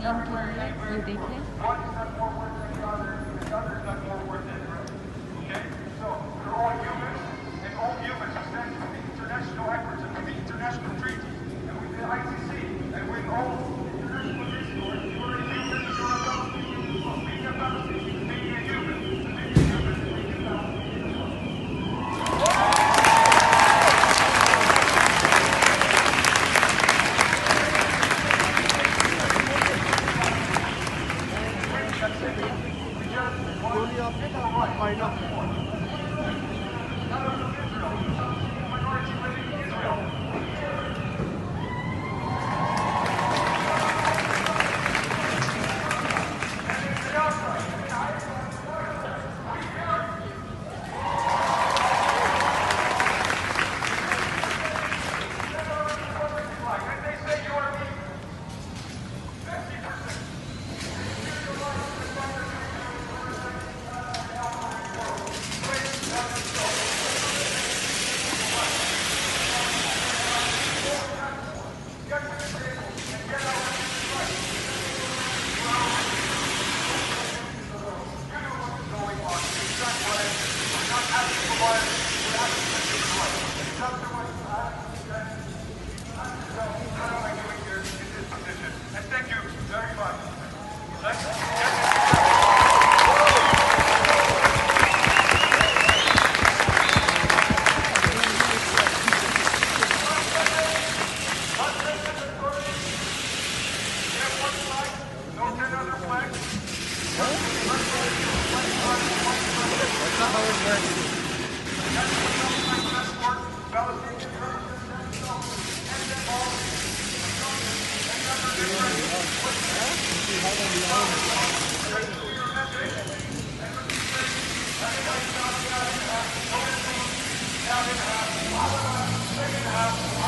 Thank you. You take care. One is not more worth than the other, and the other is not more worth than the other. Okay? So, we're all humans, and all humans are standing for the international efforts and for the international treaties, and with the ICC, and with all international resources, you're a human, you're a Palestinian as well. Being a Palestinian is being a human. Being a human is being a Palestinian as well. Now,